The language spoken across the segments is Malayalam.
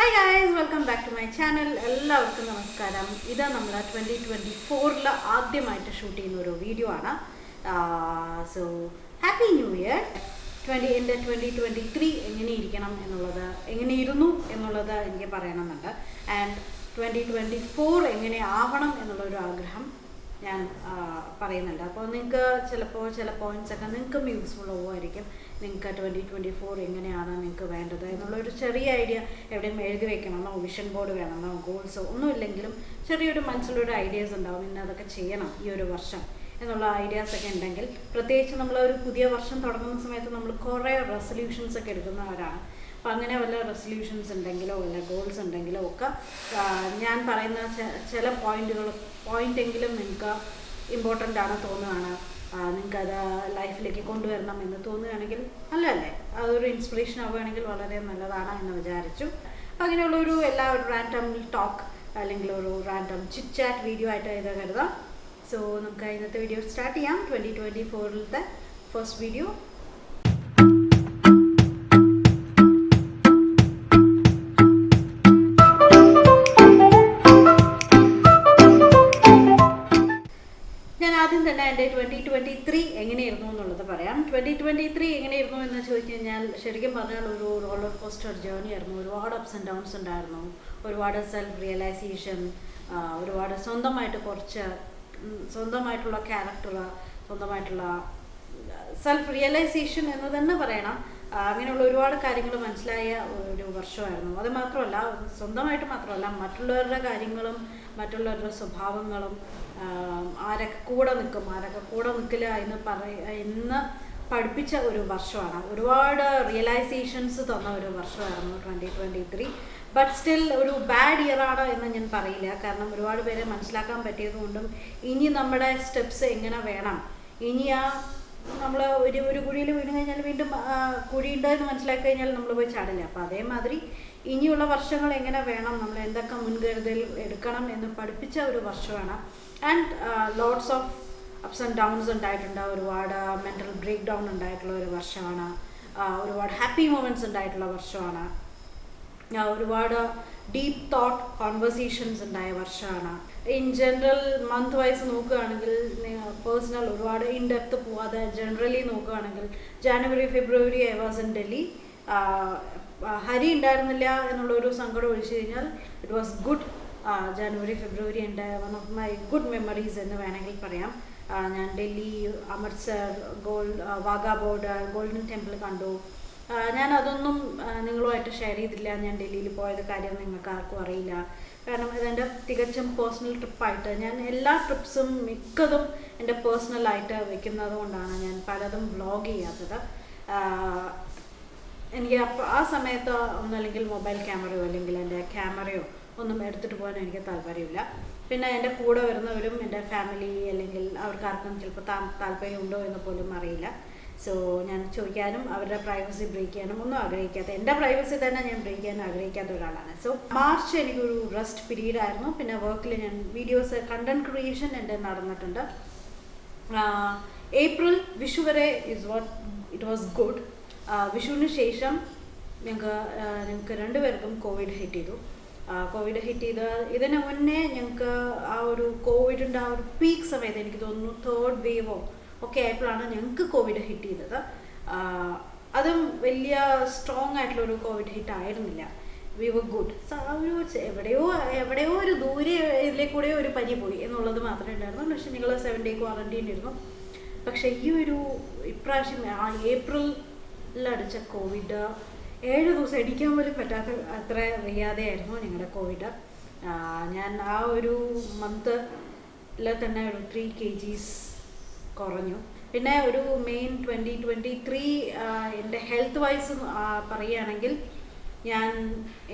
Hi guys, welcome back to my channel. എല്ലാവർക്കും നമസ്കാരം. ഇത് നമ്മൾ 2024 ആദ്യമായിട്ട് ഷൂട്ട് ചെയ്യുന്ന ഒരു വീഡിയോ ആണ്. So happy new year. എൻ്റെ 2023 എങ്ങനെയിരുന്നു എന്നുള്ളത് എനിക്ക് പറയണമെന്നുണ്ട്. ആൻഡ് 2024 എങ്ങനെ ആവണം എന്നുള്ളൊരു ആഗ്രഹം ഞാൻ പറയുന്നുണ്ട്. അപ്പോൾ നിങ്ങൾക്ക് ചിലപ്പോൾ ചില പോയിൻറ്റ്സൊക്കെ നിങ്ങൾക്കും യൂസ്ഫുൾ ആവുമായിരിക്കും. നിങ്ങൾക്ക് 2024 എങ്ങനെയാണ് നിങ്ങൾക്ക് വേണ്ടത് എന്നുള്ളൊരു ചെറിയ ഐഡിയ എവിടെയും എഴുതി വെക്കണമെന്നോ വിഷൻ ബോർഡ് വേണമെന്നോ ഗോൾസോ ഒന്നുമില്ലെങ്കിലും ചെറിയൊരു മനസ്സിലൊരു ഐഡിയാസ് ഉണ്ടാവും. ഇന്ന് അതൊക്കെ ചെയ്യണം ഈ ഒരു വർഷം എന്നുള്ള ഐഡിയാസൊക്കെ ഉണ്ടെങ്കിൽ, പ്രത്യേകിച്ച് നമ്മളൊരു പുതിയ വർഷം തുടങ്ങുന്ന സമയത്ത് നമ്മൾ കുറേ റെസൊല്യൂഷൻസ് ഒക്കെ എടുക്കുന്നവരാണ്. അപ്പം അങ്ങനെ വല്ല റെസൊല്യൂഷൻസ് ഉണ്ടെങ്കിലോ വല്ല ഗോൾസ് ഉണ്ടെങ്കിലോ ഒക്കെ ഞാൻ പറയുന്ന ചില പോയിൻ്റെങ്കിലും നിങ്ങൾക്ക് ഇമ്പോർട്ടൻ്റ് ആണ് തോന്നുകയാണ്, നിങ്ങൾക്കത് ലൈഫിലേക്ക് കൊണ്ടുവരണം എന്ന് തോന്നുകയാണെങ്കിൽ നല്ലതല്ലേ, അതൊരു ഇൻസ്പിറേഷൻ ആവുകയാണെങ്കിൽ വളരെ നല്ലതാണ് എന്ന് വിചാരിച്ചു. അങ്ങനെയുള്ളൊരു ഒരു റാൻഡം ടോക്ക് അല്ലെങ്കിൽ ഒരു റാൻഡം ചിറ്റ് ചാറ്റ് വീഡിയോ ആയിട്ട് ഇത് കരുതാം. സോ നമുക്ക് ഇന്നത്തെ വീഡിയോ സ്റ്റാർട്ട് ചെയ്യാം. 2024 ഫസ്റ്റ് വീഡിയോ. ആദ്യം തന്നെ എൻ്റെ 2023 എങ്ങനെയായിരുന്നു എന്നുള്ളത് പറയാം. 2023 എങ്ങനെയായിരുന്നു എന്ന് ചോദിച്ചു കഴിഞ്ഞാൽ, ശരിക്കും പറഞ്ഞാൽ ഒരു റോളർ കോസ്റ്റർ ജേർണി ആയിരുന്നു. ഒരുപാട് അപ്സ് ആൻഡ് ഡൗൺസ് ഉണ്ടായിരുന്നു, ഒരുപാട് സെൽഫ് റിയലൈസേഷൻ, ഒരുപാട് സ്വന്തമായിട്ടുള്ള ക്യാരക്ടർ, സ്വന്തമായിട്ടുള്ള സെൽഫ് റിയലൈസേഷൻ എന്ന് തന്നെ പറയണം. അങ്ങനെയുള്ള ഒരുപാട് കാര്യങ്ങൾ മനസ്സിലായ ഒരു വർഷമായിരുന്നു. അത് മാത്രമല്ല, സ്വന്തമായിട്ട് മാത്രമല്ല, മറ്റുള്ളവരുടെ കാര്യങ്ങളും മറ്റുള്ളവരുടെ സ്വഭാവങ്ങളും ആരൊക്കെ കൂടെ നിൽക്കില്ല എന്ന് പഠിപ്പിച്ച ഒരു വർഷമാണ്. ഒരുപാട് റിയലൈസേഷൻസ് തന്ന ഒരു വർഷമായിരുന്നു 2023. ബട്ട് സ്റ്റിൽ ഒരു ബാഡ് ഇയർ ആണ് എന്ന് ഞാൻ പറയില്ല. കാരണം ഒരുപാട് പേരെ മനസ്സിലാക്കാൻ പറ്റിയതുകൊണ്ടും ഇനി നമ്മുടെ സ്റ്റെപ്സ് എങ്ങനെ വേണം, ഇനി നമ്മൾ ഒരു കുഴിയിൽ വീണ് കഴിഞ്ഞാൽ വീണ്ടും കുഴിയുണ്ടെന്ന് മനസ്സിലാക്കി കഴിഞ്ഞാൽ നമ്മൾ പോയി ചാടില്ല. അപ്പോൾ അതേമാതിരി ഇനിയുള്ള വർഷങ്ങൾ എങ്ങനെ വേണം, നമ്മൾ എന്തൊക്കെ മുൻകരുതൽ എടുക്കണം എന്ന് പഠിപ്പിച്ച ഒരു വർഷമാണ്. And lots of ups and downs ഉണ്ടായിട്ടുണ്ട്. ഒരുപാട് മെൻ്റൽ ബ്രേക്ക് ഡൗൺ ഉണ്ടായിട്ടുള്ള ഒരു വർഷമാണ്. ഒരുപാട് ഹാപ്പി മൊമെൻറ്റ്സ് ഉണ്ടായിട്ടുള്ള വർഷമാണ്. ഒരുപാട് ഡീപ്പ് തോട്ട് കോൺവെർസേഷൻസ് ഉണ്ടായ വർഷമാണ്. ഇൻ ജനറൽ മന്ത് വൈസ് നോക്കുകയാണെങ്കിൽ, പേഴ്സണൽ ഒരുപാട് ഇൻ ഡെപ്ത് പോവാതെ ജനറലി നോക്കുകയാണെങ്കിൽ, January February I was in Delhi. Hari ഉണ്ടായിരുന്നില്ല എന്നുള്ളൊരു സങ്കടം ഒഴിച്ചു കഴിഞ്ഞാൽ it was good. January February എൻ്റെ one of my good memories എന്ന് വേണമെങ്കിൽ പറയാം. ഞാൻ Delhi, Amritsar, Wagah border, Golden Temple കണ്ടു. ഞാൻ അതൊന്നും നിങ്ങളുമായിട്ട് ഷെയർ ചെയ്തില്ല. ഞാൻ ഡൽഹിയിൽ പോയത് കാര്യം നിങ്ങൾക്ക് ആർക്കും അറിയില്ല. കാരണം ഇതെൻ്റെ തികച്ചും പേഴ്സണൽ ട്രിപ്പായിട്ട്, ഞാൻ എല്ലാ ട്രിപ്സും മിക്കതും എൻ്റെ പേഴ്സണലായിട്ട് വെക്കുന്നത് കൊണ്ടാണ് ഞാൻ പലതും വ്ളോഗ് ചെയ്യാത്തത്. എനിക്ക് ആ സമയത്ത് ഒന്നല്ലെങ്കിൽ മൊബൈൽ ക്യാമറയോ അല്ലെങ്കിൽ എൻ്റെ ക്യാമറയോ ഒന്നും എടുത്തിട്ട് പോകാൻ എനിക്ക് താല്പര്യമില്ല. പിന്നെ എൻ്റെ കൂടെ വരുന്നവരും എൻ്റെ ഫാമിലി അല്ലെങ്കിൽ അവർക്കാർക്കും ചിലപ്പോൾ താല്പര്യമുണ്ടോ എന്ന് പോലും അറിയില്ല. സോ ഞാൻ ചോദിക്കാനും അവരുടെ പ്രൈവസി ബ്രേക്ക് ചെയ്യാനും ഒന്നും ആഗ്രഹിക്കാത്ത, എൻ്റെ പ്രൈവസി തന്നെ ഞാൻ ബ്രേക്ക് ചെയ്യാൻ ആഗ്രഹിക്കാത്ത ഒരാളാണ്. സോ മാർച്ച് എനിക്കൊരു റെസ്റ്റ് പീരീഡ് ആയിരുന്നു. പിന്നെ വർക്കിൽ ഞാൻ വീഡിയോസ്, കണ്ടന്റ് ക്രിയേഷൻ എൻ്റെ നടന്നിട്ടുണ്ട്. ഏപ്രിൽ വിഷു വരെ ഇറ്റ് വാസ് ഗുഡ്. വിഷുവിന് ശേഷം ഞങ്ങൾക്ക് രണ്ടുപേർക്കും കോവിഡ് ഹിറ്റ് ചെയ്തു. ഇതിന് മുന്നേ ഞങ്ങൾക്ക് ആ ഒരു കോവിഡിൻ്റെ ആ ഒരു പീക്ക് സമയത്ത്, എനിക്ക് തോന്നുന്നു 3rd വേവോ ഒക്കെ ആയപ്പോഴാണ് ഞങ്ങൾക്ക് കോവിഡ് ഹിറ്റ് ചെയ്തത്. അതും വലിയ സ്ട്രോങ് ആയിട്ടുള്ളൊരു കോവിഡ് ഹിറ്റ് ആയിരുന്നില്ല. We were good. എവിടെയോ ഒരു ദൂരെ ഇതിലേക്കൂടെയോ ഒരു പനി പോയി എന്നുള്ളത് മാത്രമേ ഉണ്ടായിരുന്നു. പക്ഷെ നിങ്ങൾ 7 day ക്വാറന്റൈൻ ഇരുന്നു. പക്ഷേ ഇപ്രാവശ്യം ഏപ്രിലടിച്ച കോവിഡ് 7 ദിവസം അടിക്കാൻ പോലും പറ്റാത്ത അത്ര വയ്യാതെയായിരുന്നു ഞങ്ങളുടെ കോവിഡ്. ഞാൻ ആ ഒരു മന്തിൽ തന്നെ ഒരു 3 kgs കുറഞ്ഞു. പിന്നെ ഒരു മെയിൻ 2023 എൻ്റെ ഹെൽത്ത് വൈസ് പറയുകയാണെങ്കിൽ, ഞാൻ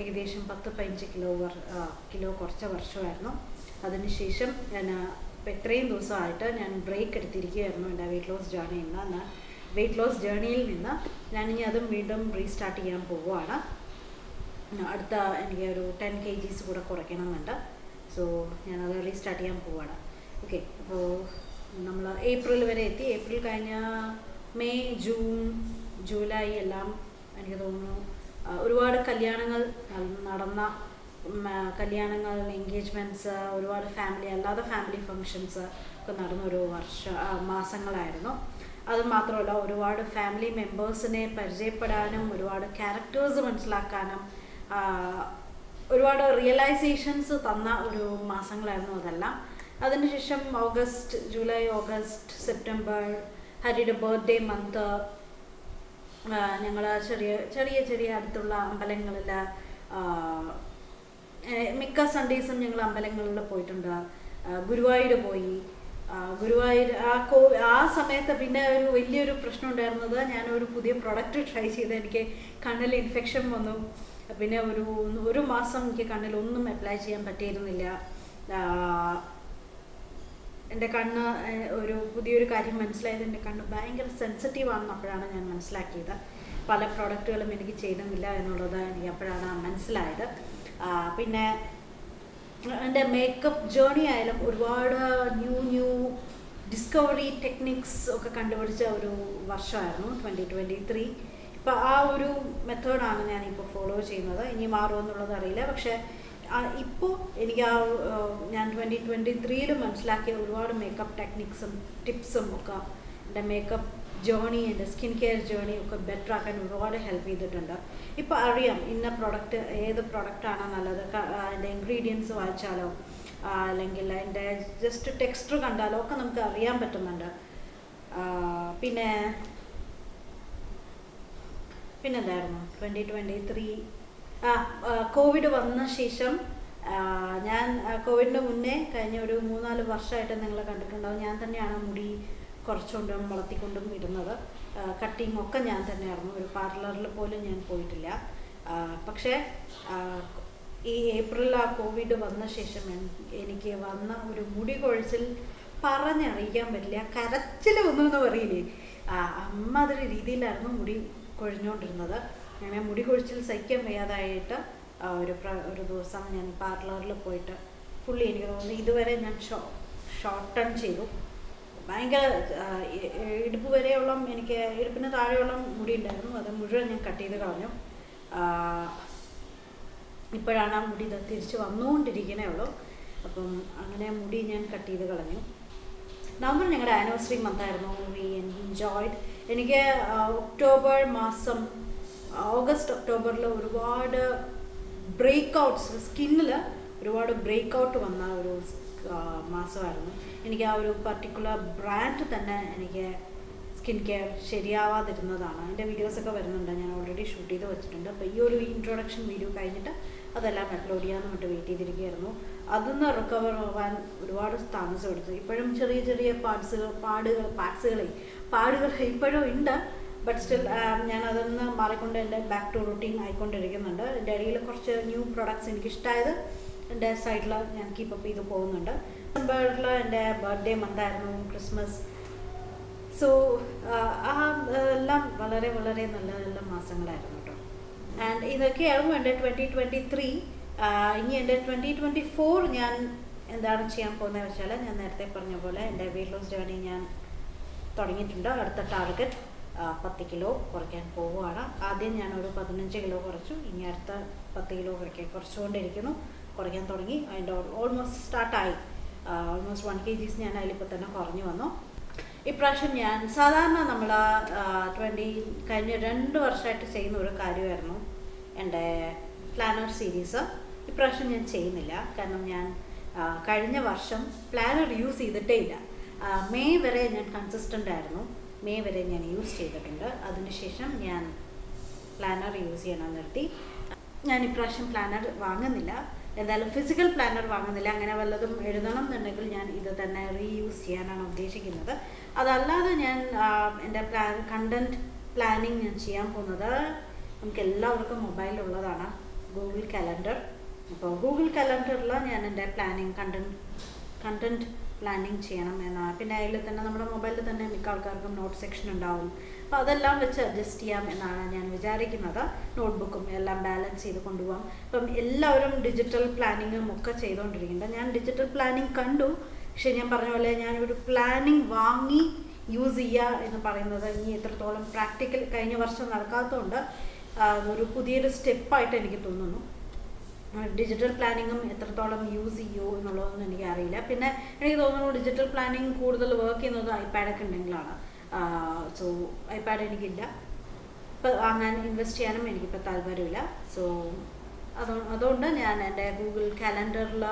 ഏകദേശം 10-15 കിലോ കുറച്ച വർഷമായിരുന്നു. അതിനുശേഷം ഞാൻ ഇത്രയും ദിവസമായിട്ട് ഞാൻ ബ്രേക്ക് എടുത്തിരിക്കുകയായിരുന്നു എൻ്റെ വെയിറ്റ് ലോസ് ജേർണിയിൽ നിന്ന്. ഞാനിനി അതും വീണ്ടും റീസ്റ്റാർട്ട് ചെയ്യാൻ പോവുകയാണ്. അടുത്ത എനിക്ക് ഒരു 10 kgs കൂടെ കുറയ്ക്കണമെന്നുണ്ട്. സോ ഞാനത് റീസ്റ്റാർട്ട് ചെയ്യാൻ പോവുകയാണ്. ഓക്കെ, അപ്പോൾ നമ്മൾ ഏപ്രിൽ വരെ എത്തി. ഏപ്രിൽ കഴിഞ്ഞ മെയ്, ജൂൺ, ജൂലൈ എല്ലാം എനിക്ക് തോന്നുന്നു ഒരുപാട് കല്യാണങ്ങൾ നടന്ന, കല്യാണങ്ങൾ, എൻഗേജ്മെൻറ്റ്സ്, ഒരുപാട് അല്ലാതെ ഫാമിലി ഫങ്ഷൻസ് ഒക്കെ നടന്ന ഒരു മാസങ്ങളായിരുന്നു. അതുമാത്രമല്ല ഒരുപാട് ഫാമിലി മെമ്പേഴ്സിനെ പരിചയപ്പെടാനും ഒരുപാട് ക്യാരക്ടേഴ്സ് മനസ്സിലാക്കാനും ഒരുപാട് റിയലൈസേഷൻസ് തന്ന ഒരു മാസങ്ങളായിരുന്നു അതെല്ലാം. അതിനുശേഷം ജൂലൈ, ഓഗസ്റ്റ്, സെപ്റ്റംബർ ഹരിയുടെ ബർത്ത്ഡേ മന്ത് ഞങ്ങൾ ചെറിയ അടുത്തുള്ള അമ്പലങ്ങളിൽ മിക്ക സൺഡേസും ഞങ്ങൾ അമ്പലങ്ങളിൽ പോയിട്ടുണ്ട്. ഗുരുവായൂർ പോയി. ഗുരുവായൂർ ആ സമയത്ത് പിന്നെ ഒരു വലിയൊരു പ്രശ്നം ഉണ്ടായിരുന്നത്, ഞാനൊരു പുതിയ പ്രൊഡക്റ്റ് ട്രൈ ചെയ്ത് എനിക്ക് കണ്ണിൽ ഇൻഫെക്ഷൻ വന്നു. പിന്നെ ഒരു മാസം എനിക്ക് കണ്ണിലൊന്നും അപ്ലൈ ചെയ്യാൻ പറ്റിയിരുന്നില്ല. എൻ്റെ കണ്ണ് പുതിയൊരു കാര്യം മനസ്സിലായത്, എൻ്റെ കണ്ണ് ഭയങ്കര സെൻസിറ്റീവ് ആണെന്ന് അപ്പോഴാണ് ഞാൻ മനസ്സിലാക്കിയത്. പല പ്രോഡക്റ്റുകളും എനിക്ക് ചെയ്യുന്നില്ല എന്നുള്ളത് എനിക്ക് അപ്പോഴാണ് മനസ്സിലായത്. പിന്നെ എൻ്റെ മേക്കപ്പ് ജേർണി ആയാലും ഒരുപാട് ന്യൂ ഡിസ്കവറി ടെക്നിക്സ് ഒക്കെ കണ്ടുപിടിച്ച ഒരു വർഷമായിരുന്നു 2023. ഇപ്പോൾ ആ ഒരു മെത്തേഡാണ് ഞാനിപ്പോൾ ഫോളോ ചെയ്യുന്നത്. ഇനി മാറുമെന്നുള്ളത് അറിയില്ല. പക്ഷേ ഇപ്പോൾ എനിക്ക് ഞാൻ 2023 മനസ്സിലാക്കിയ ഒരുപാട് മേക്കപ്പ് ടെക്നിക്സും ടിപ്സും ഒക്കെ എൻ്റെ മേക്കപ്പ് ജേർണി, എൻ്റെ സ്കിൻ കെയർ ജേർണി ഒക്കെ ബെറ്റർ ആക്കാൻ ഒരുപാട് ഹെൽപ്പ് ചെയ്തിട്ടുണ്ട്. ഇപ്പോൾ അറിയാം ഇന്ന പ്രോഡക്റ്റ് ഏത് പ്രോഡക്റ്റാണ് നല്ലത്, അതിൻ്റെ ഇൻഗ്രീഡിയൻസ് വായിച്ചാലോ അല്ലെങ്കിൽ അതിൻ്റെ ജസ്റ്റ് ടെക്സ്ചർ കണ്ടാലോ ഒക്കെ നമുക്ക് അറിയാൻ പറ്റുന്നുണ്ട്. പിന്നെന്തായിരുന്നു 2023 കോവിഡ് വന്ന ശേഷം ഞാൻ കോവിഡിന് മുന്നേ കഴിഞ്ഞ ഒരു 3-4 വർഷമായിട്ട് നിങ്ങൾ കണ്ടിട്ടുണ്ടാവും, ഞാൻ തന്നെയാണ് മുടി കുറച്ചുകൊണ്ടും വളർത്തിക്കൊണ്ടും ഇടുന്നത്. കട്ടിങ് ഒക്കെ ഞാൻ തന്നെയായിരുന്നു. ഒരു പാർലറിൽ പോലും ഞാൻ പോയിട്ടില്ല. പക്ഷേ ഈ ഏപ്രിൽ കോവിഡ് വന്ന ശേഷം എനിക്ക് വന്ന ഒരു മുടി കൊഴിച്ചിൽ പറഞ്ഞറിയിക്കാൻ പറ്റില്ല. കരച്ചിൽ ഒന്നുമെന്ന് പറയില്ലേ, അമ്മാതിരി രീതിയിലായിരുന്നു മുടി കൊഴിഞ്ഞുകൊണ്ടിരുന്നത്. ഞാൻ മുടി കൊഴിച്ചിൽ സഹിക്കാൻ വയ്യാതായിട്ട് ഒരു ദിവസം ഞാൻ പാർലറിൽ പോയിട്ട് ഫുള്ളി എനിക്ക് തോന്നുന്നു ഇതുവരെ ഞാൻ ഷോർട്ടൺ ചെയ്തു. ഭയങ്കര ഇടുപ്പ് വരെയുള്ള എനിക്ക് ഇടുപ്പിന് താഴെയുള്ള മുടി ഉണ്ടായിരുന്നു, അത് മുഴുവൻ ഞാൻ കട്ട് ചെയ്ത് കളഞ്ഞു. ഇപ്പോഴാണ് ആ മുടി തിരിച്ച് വന്നുകൊണ്ടിരിക്കണേ ഉള്ളൂ. അപ്പം അങ്ങനെ മുടി ഞാൻ കട്ട് ചെയ്ത് കളഞ്ഞു. നവംബർ ഞങ്ങളുടെ ആനിവേഴ്സറി മന്തായിരുന്നു. We enjoyed. എനിക്ക് ഓഗസ്റ്റ് ഒക്ടോബറിൽ ഒരുപാട് ബ്രേക്ക്ഔട്ട്സ്, സ്കിന്നിൽ ഒരുപാട് ബ്രേക്ക്ഔട്ട് വന്ന ഒരു മാസമായിരുന്നു. എനിക്ക് ആ ഒരു പർട്ടിക്കുലർ ബ്രാൻഡ് തന്നെ എനിക്ക് സ്കിൻ കെയർ ശരിയാവാതിരുന്നതാണ്. എൻ്റെ വീഡിയോസൊക്കെ വരുന്നുണ്ട്, ഞാൻ ഓൾറെഡി ഷൂട്ട് ചെയ്ത് വെച്ചിട്ടുണ്ട്. അപ്പോൾ ഈ ഒരു ഇൻട്രൊഡക്ഷൻ വീഡിയോ കഴിഞ്ഞിട്ട് അതെല്ലാം അപ്ലോഡ് ചെയ്യാമെന്ന് പറഞ്ഞിട്ട് വെയിറ്റ് ചെയ്തിരിക്കുകയായിരുന്നു. അതിന്ന് റിക്കവർ ആവാൻ ഒരുപാട് താമസം എടുത്തു. ഇപ്പോഴും ചെറിയ പാടുകൾ ഇപ്പോഴും ഉണ്ട്. ബട്ട് സ്റ്റിൽ ഞാൻ അതൊന്ന് മാറിക്കൊണ്ട് എൻ്റെ ബാക്ക് ടു റൂട്ടീൻ ആയിക്കൊണ്ടിരിക്കുന്നുണ്ട്. എൻ്റെ ഇടയിൽ കുറച്ച് ന്യൂ പ്രൊഡക്ട്സ് എനിക്കിഷ്ടമായത് എൻ്റെ സൈഡിൽ ഞാൻ കീപ്പപ്പ് ചെയ്ത് പോകുന്നുണ്ട്. ഡിസംബറിൽ എൻ്റെ ബർത്ത്ഡേ മന്തായിരുന്നു, ക്രിസ്മസ്. സോ എല്ലാം വളരെ വളരെ നല്ല മാസങ്ങളായിരുന്നു കേട്ടോ. ആൻഡ് ഇതൊക്കെയായിരുന്നു എൻ്റെ 2023. ഇനി എൻ്റെ 2024 ഞാൻ എന്താണ് ചെയ്യാൻ പോകുന്നത് വെച്ചാൽ, ഞാൻ നേരത്തെ പറഞ്ഞ പോലെ എൻ്റെ വെയിറ്റ് ലോസ് ജേർണി ഞാൻ തുടങ്ങിയിട്ടുണ്ട്. അടുത്ത ടാർഗറ്റ് 10 കിലോ കുറയ്ക്കാൻ പോവുകയാണ്. ആദ്യം ഞാനൊരു 15 കിലോ കുറച്ചു. ഇനി അടുത്ത 10 കിലോ കുറയ്ക്കാൻ തുടങ്ങി. അതിൻ്റെ ഓൾമോസ്റ്റ് സ്റ്റാർട്ടായി. ഓൾമോസ്റ്റ് 1 kg ഞാൻ അതിലിപ്പോൾ തന്നെ കുറഞ്ഞു വന്നു. ഇപ്രാവശ്യം ഞാൻ സാധാരണ നമ്മൾ കഴിഞ്ഞ 2 വർഷമായിട്ട് ചെയ്യുന്ന ഒരു കാര്യമായിരുന്നു എൻ്റെ പ്ലാനർ സീരീസ്. ഇപ്രാവശ്യം ഞാൻ ചെയ്യുന്നില്ല. കാരണം ഞാൻ കഴിഞ്ഞ വർഷം പ്ലാനർ യൂസ് ചെയ്തിട്ടേ ഇല്ല. മെയ് വരെ ഞാൻ കൺസിസ്റ്റൻ്റ് ആയിരുന്നു. മെയ് വരെ ഞാൻ യൂസ് ചെയ്തിട്ടുണ്ട്. അതിനുശേഷം ഞാൻ പ്ലാനർ യൂസ് ചെയ്യണം നിർത്തി. ഞാൻ ഇപ്രാവശ്യം പ്ലാനർ വാങ്ങുന്നില്ല. എന്തായാലും ഫിസിക്കൽ പ്ലാനർ വാങ്ങുന്നില്ല. അങ്ങനെ വല്ലതും എഴുതണം എന്നുണ്ടെങ്കിൽ ഞാൻ ഇത് തന്നെ റീയൂസ് ചെയ്യാനാണ് ഉദ്ദേശിക്കുന്നത്. അതല്ലാതെ ഞാൻ എൻ്റെ കണ്ടൻറ് പ്ലാനിങ് ഞാൻ ചെയ്യാൻ പോകുന്നത്, നമുക്ക് എല്ലാവർക്കും മൊബൈലിലുള്ളതാണ് ഗൂഗിൾ കലണ്ടർ. അപ്പോൾ ഗൂഗിൾ കലണ്ടറിൽ ഞാൻ എൻ്റെ കണ്ടൻറ് പ്ലാനിങ് ചെയ്യണം എന്നാണ്. പിന്നെ അതിൽ തന്നെ നമ്മുടെ മൊബൈലിൽ തന്നെ മിക്ക ആൾക്കാർക്കും നോട്ട് സെക്ഷൻ ഉണ്ടാവും. അപ്പോൾ അതെല്ലാം വെച്ച് അഡ്ജസ്റ്റ് ചെയ്യാം എന്നാണ് ഞാൻ വിചാരിക്കുന്നത്. നോട്ട്ബുക്കും എല്ലാം ബാലൻസ് ചെയ്ത് കൊണ്ടുപോകാം. അപ്പം എല്ലാവരും ഡിജിറ്റൽ പ്ലാനിങ്ങും ഒക്കെ ചെയ്തുകൊണ്ടിരിക്കുന്നുണ്ട്. ഞാൻ ഡിജിറ്റൽ പ്ലാനിങ് കണ്ടു. പക്ഷേ ഞാൻ പറഞ്ഞ പോലെ ഞാനൊരു പ്ലാനിങ് വാങ്ങി യൂസ് ചെയ്യുക എന്ന് പറയുന്നത് ഇനി എത്രത്തോളം പ്രാക്ടിക്കൽ കഴിഞ്ഞ വർഷം നടക്കാത്തതുകൊണ്ട് ഒരു പുതിയൊരു സ്റ്റെപ്പായിട്ട് എനിക്ക് തോന്നുന്നു. ഡിജിറ്റൽ പ്ലാനിങ്ങും എത്രത്തോളം യൂസ് ചെയ്യൂ എന്നുള്ളതൊന്നും എനിക്കറിയില്ല. പിന്നെ എനിക്ക് തോന്നുന്നു ഡിജിറ്റൽ പ്ലാനിങ് കൂടുതൽ വർക്ക് ചെയ്യുന്നത് ഐപാഡൊക്കെ ഉണ്ടെങ്കിലാണ്. സോ ഐപാഡ് എനിക്കില്ല, ഇപ്പോൾ വാങ്ങാൻ ഇൻവെസ്റ്റ് ചെയ്യാനും എനിക്കിപ്പോൾ താല്പര്യമില്ല. സോ അതുകൊണ്ട് ഞാൻ എൻ്റെ ഗൂഗിൾ കാലണ്ടറിൽ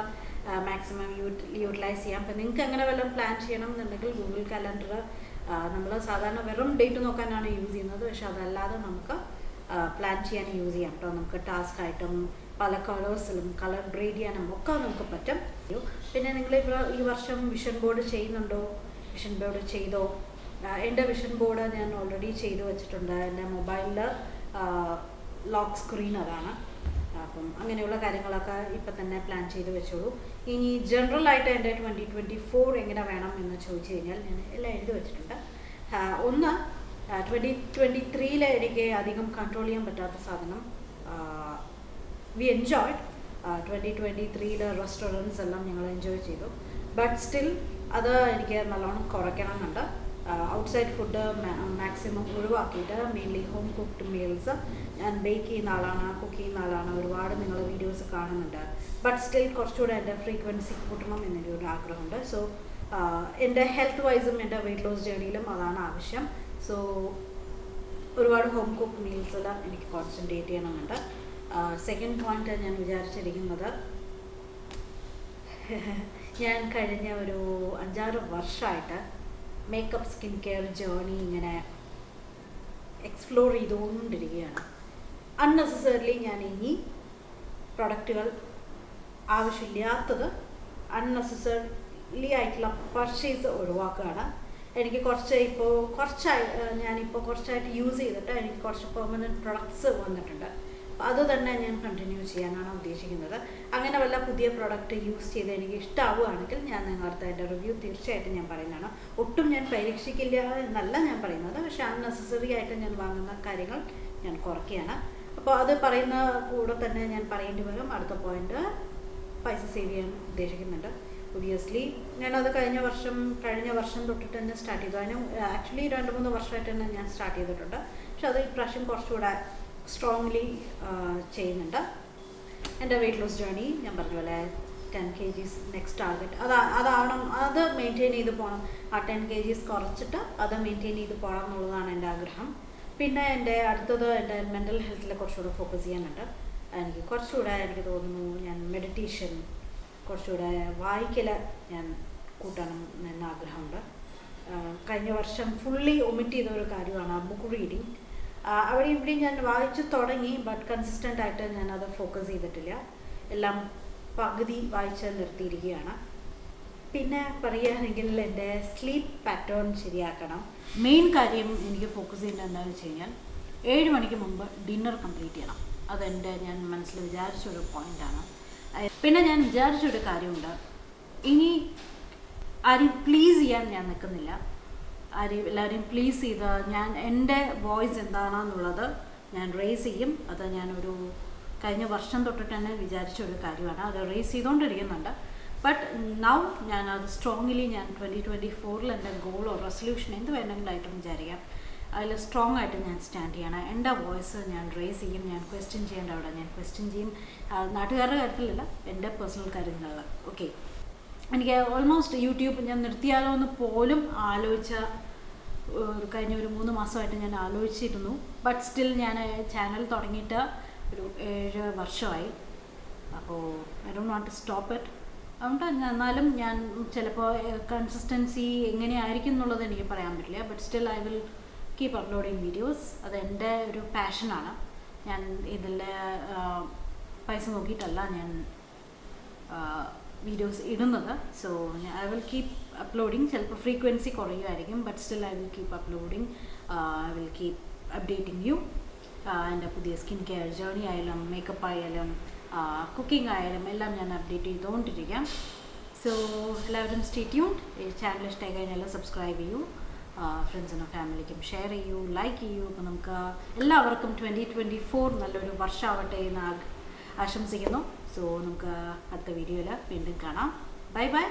മാക്സിമം യൂട്ടിലൈസ് ചെയ്യാം. അപ്പം നിങ്ങൾക്ക് അങ്ങനെ വല്ലതും പ്ലാൻ ചെയ്യണം എന്നുണ്ടെങ്കിൽ ഗൂഗിൾ കാലണ്ടർ നമ്മൾ സാധാരണ വെറും ഡേറ്റ് നോക്കാനാണ് യൂസ് ചെയ്യുന്നത്. പക്ഷെ അതല്ലാതെ നമുക്ക് പ്ലാൻ ചെയ്യാൻ യൂസ് ചെയ്യാം കേട്ടോ. നമുക്ക് ടാസ്ക് ആയിട്ടും പല കളേഴ്സിലും കളർ ഗ്രേഡ് ചെയ്യാനും ഒക്കെ നമുക്ക് പറ്റും. പിന്നെ നിങ്ങൾ ഈ വർഷം വിഷൻ ബോർഡ് ചെയ്യുന്നുണ്ടോ? വിഷൻ ബോർഡ് ചെയ്തോ? എൻ്റെ വിഷൻ ബോർഡ് ഞാൻ ഓൾറെഡി ചെയ്തു വെച്ചിട്ടുണ്ട്. എൻ്റെ മൊബൈലിൽ ലോക്ക് സ്ക്രീൻ അതാണ്. അപ്പം അങ്ങനെയുള്ള കാര്യങ്ങളൊക്കെ ഇപ്പം തന്നെ പ്ലാൻ ചെയ്ത് വെച്ചോളൂ. ഇനി ജനറലായിട്ട് എൻ്റെ 2024 എങ്ങനെ വേണം എന്ന് ചോദിച്ചു കഴിഞ്ഞാൽ ഞാൻ എല്ലാം എഴുതി വെച്ചിട്ടുണ്ട്. ഒന്ന്, 2023 എനിക്ക് അധികം കൺട്രോൾ ചെയ്യാൻ പറ്റാത്ത സാധനം, വി എൻജോയ്ഡ് 2023 റെസ്റ്റോറൻറ്റ്സ് എല്ലാം ഞങ്ങൾ എൻജോയ് ചെയ്തു. ബട്ട് സ്റ്റിൽ അത് എനിക്ക് നല്ലോണം കുറയ്ക്കണമെന്നുണ്ട്. ഔട്ട്സൈഡ് ഫുഡ് മാക്സിമം ഒഴിവാക്കിയിട്ട് മെയിൻലി ഹോം കുക്ക്ഡ് മീൽസ്. ഞാൻ ബേക്ക് ചെയ്യുന്ന ആളാണ്, കുക്ക് ചെയ്യുന്ന ആളാണ്, ഒരുപാട് നിങ്ങൾ വീഡിയോസ് കാണുന്നുണ്ട്. ബട്ട് സ്റ്റിൽ കുറച്ചുകൂടെ എൻ്റെ ഫ്രീക്വൻസി കൂട്ടണം എന്നൊരു ആഗ്രഹമുണ്ട്. സോ എൻ്റെ ഹെൽത്ത് വൈസും എൻ്റെ വെയിറ്റ് ലോസ് ജേണിയിലും അതാണ് ആവശ്യം. സോ ഒരുപാട് ഹോം കുക്ക് മീൽസിൽ എനിക്ക് കോൺസെൻട്രേറ്റ് ചെയ്യണമെന്നുണ്ട്. സെക്കൻഡ് പോയിന്റ് ഞാൻ വിചാരിച്ചിരിക്കുന്നത്, ഞാൻ കഴിഞ്ഞ ഒരു 5-6 വർഷമായിട്ട് മേക്കപ്പ് സ്കിൻ കെയർ ജേർണി ഇങ്ങനെ എക്സ്പ്ലോർ ചെയ്തുകൊണ്ടിരിക്കുകയാണ്. അൺനെസസറിലി ഞാൻ ഇനി പ്രൊഡക്റ്റുകൾ ആവശ്യമില്ലാത്തത് അൺനെസസറി ആയിട്ടുള്ള പർച്ചേസ് ഒഴിവാക്കുകയാണ്. എനിക്ക് ഞാനിപ്പോൾ കുറച്ചായിട്ട് യൂസ് ചെയ്തിട്ട് എനിക്ക് കുറച്ച് പെർമനൻറ്റ് പ്രൊഡക്ട്സ് വന്നിട്ടുണ്ട്. അത് തന്നെ ഞാൻ കണ്ടിന്യൂ ചെയ്യാനാണ് ഉദ്ദേശിക്കുന്നത്. അങ്ങനെ വല്ല പുതിയ പ്രൊഡക്റ്റ് യൂസ് ചെയ്ത് എനിക്ക് ഇഷ്ടമാവുകയാണെങ്കിൽ ഞാൻ നിങ്ങളുടെ എൻ്റെ റിവ്യൂ തീർച്ചയായിട്ടും ഞാൻ പറയുന്നതാണ്. ഒട്ടും ഞാൻ പരീക്ഷിക്കില്ല എന്നല്ല ഞാൻ പറയുന്നത്, പക്ഷേ അൺനെസസറി ആയിട്ട് ഞാൻ വാങ്ങുന്ന കാര്യങ്ങൾ ഞാൻ കുറയ്ക്കുകയാണ്. അപ്പോൾ അത് പറയുന്ന കൂടെ തന്നെ ഞാൻ പറയേണ്ടി വരും. അടുത്ത പോയിന്റ്, പൈസ സേവ് ചെയ്യാൻ ഉദ്ദേശിക്കുന്നുണ്ട്. ഒബിയസ്ലി ഞാനത് കഴിഞ്ഞ വർഷം തൊട്ടിട്ട് തന്നെ സ്റ്റാർട്ട് ചെയ്തു. അതിന് ആക്ച്വലി 2-3 വർഷമായിട്ട് തന്നെ ഞാൻ സ്റ്റാർട്ട് ചെയ്തിട്ടുണ്ട്. പക്ഷെ അത് ഇപ്രാവശ്യം കുറച്ചുകൂടെ സ്ട്രോങ്ലി ചെയ്യുന്നുണ്ട്. എൻ്റെ വെയിറ്റ് ലോസ് ജേർണി ഞാൻ പറഞ്ഞ പോലെ 10 kgs നെക്സ്റ്റ് ടാർഗറ്റ് അത് മെയിൻറ്റെയിൻ ചെയ്ത് പോകണം. ആ 10 kgs കുറച്ചിട്ട് അത് മെയിൻറ്റെയിൻ ചെയ്ത് പോകണം എന്നുള്ളതാണ് എൻ്റെ ആഗ്രഹം. പിന്നെ എൻ്റെ അടുത്തത് എൻ്റെ മെൻ്റൽ ഹെൽത്തിൽ കുറച്ചുകൂടെ ഫോക്കസ് ചെയ്യാനുണ്ട്. എനിക്ക് തോന്നുന്നു ഞാൻ മെഡിറ്റേഷൻ, കുറച്ചുകൂടെ വായിക്കൽ ഞാൻ കൂട്ടണം എന്ന ആഗ്രഹമുണ്ട്. കഴിഞ്ഞ വർഷം ഫുള്ളി ഒമിറ്റ് ചെയ്ത ഒരു കാര്യമാണ് ബുക്ക് റീഡിങ്. അവിടെ ഇവിടെയും ഞാൻ വായിച്ചു തുടങ്ങി, ബട്ട് കൺസിസ്റ്റൻ്റ് ആയിട്ട് ഞാനത് ഫോക്കസ് ചെയ്തിട്ടില്ല. എല്ലാം പകുതി വായിച്ച് നിർത്തിയിരിക്കുകയാണ്. പിന്നെ പറയുകയാണെങ്കിൽ എൻ്റെ സ്ലീപ്പ് പാറ്റേൺ ശരിയാക്കണം. മെയിൻ കാര്യം എനിക്ക് ഫോക്കസ് ചെയ്യേണ്ടത് എന്താണെന്ന് വെച്ച് കഴിഞ്ഞാൽ 7 മണിക്ക് മുമ്പ് ഡിന്നർ കംപ്ലീറ്റ് ചെയ്യണം. ഞാൻ മനസ്സിൽ വിചാരിച്ചൊരു പോയിൻ്റാണ്. പിന്നെ ഞാൻ വിചാരിച്ചൊരു കാര്യമുണ്ട്, ഇനി ആരെയും പ്ലീസ് ചെയ്യാൻ ഞാൻ നിൽക്കുന്നില്ല. എല്ലാവരെയും പ്ലീസ് ചെയ്ത് ഞാൻ എൻ്റെ വോയിസ് എന്താണെന്നുള്ളത് ഞാൻ റേസ് ചെയ്യും. അത് ഞാനൊരു കഴിഞ്ഞ വർഷം തൊട്ടിട്ട് തന്നെ വിചാരിച്ചൊരു കാര്യമാണ്. അത് റേസ് ചെയ്തുകൊണ്ടിരിക്കുന്നുണ്ട്. ബട്ട് നൗ ഞാനത് സ്ട്രോങ്ലി 2024 എൻ്റെ ഗോളോ റെസൊല്യൂഷൻ എന്ത് വേണമെങ്കിലായിട്ടും വിചാരിക്കാം, അതിൽ സ്ട്രോങ് ആയിട്ട് ഞാൻ സ്റ്റാൻഡ് ചെയ്യണം. എൻ്റെ വോയിസ് ഞാൻ റേസ് ചെയ്യും. ഞാൻ ക്വസ്റ്റ്യൻ ചെയ്യേണ്ട അവിടെ ഞാൻ ക്വസ്റ്റ്യൻ ചെയ്യും. നാട്ടുകാരുടെ കാര്യത്തിലല്ല, എൻ്റെ പേഴ്സണൽ കാര്യങ്ങളിലുള്ള. ഓക്കെ, എനിക്ക് ഓൾമോസ്റ്റ് യൂട്യൂബ് ഞാൻ നിർത്തിയാലോ എന്ന് പോലും കഴിഞ്ഞ ഒരു 3 മാസമായിട്ട് ഞാൻ ആലോചിച്ചിരുന്നു. ബട്ട് സ്റ്റിൽ ഞാൻ ചാനൽ തുടങ്ങിയിട്ട് ഒരു 7 വർഷമായി. അപ്പോൾ I don't want to stop it. അതുകൊണ്ട് എന്നാലും ഞാൻ ചിലപ്പോൾ കൺസിസ്റ്റൻസി എങ്ങനെയായിരിക്കും എന്നുള്ളത് എനിക്ക് പറയാൻ പറ്റില്ല. But still I will keep uploading videos. അതെൻ്റെ ഒരു പാഷനാണ്. ഞാൻ ഇതിൽ പൈസ നോക്കിയിട്ടല്ല ഞാൻ വീഡിയോസ് ഇടുന്നത്. So I will keep uploading. ചിലപ്പോൾ ഫ്രീക്വൻസി കുറയുമായിരിക്കും, but still I will keep uploading. I will keep updating you. എൻ്റെ പുതിയ സ്കിൻ കെയർ ജേർണി ആയാലും മേക്കപ്പ് ആയാലും കുക്കിംഗ് ആയാലും എല്ലാം ഞാൻ അപ്ഡേറ്റ് ചെയ്തുകൊണ്ടിരിക്കാം. സോ എല്ലാവരും സ്റ്റേ ട്യൂൺഡ്. ഈ ചാനൽ ഇഷ്ടമായി കഴിഞ്ഞാൽ സബ്സ്ക്രൈബ് ചെയ്യൂ, ഫ്രണ്ട്സിനും ഫാമിലിക്കും ഷെയർ ചെയ്യൂ, ലൈക്ക് ചെയ്യൂ. അപ്പോൾ നമുക്ക് എല്ലാവർക്കും 2024 നല്ലൊരു വർഷമാവട്ടെ എന്ന് ആശംസിക്കുന്നു. സോ നമുക്ക് അടുത്ത വീഡിയോയിൽ വീണ്ടും കാണാം. Bye bye.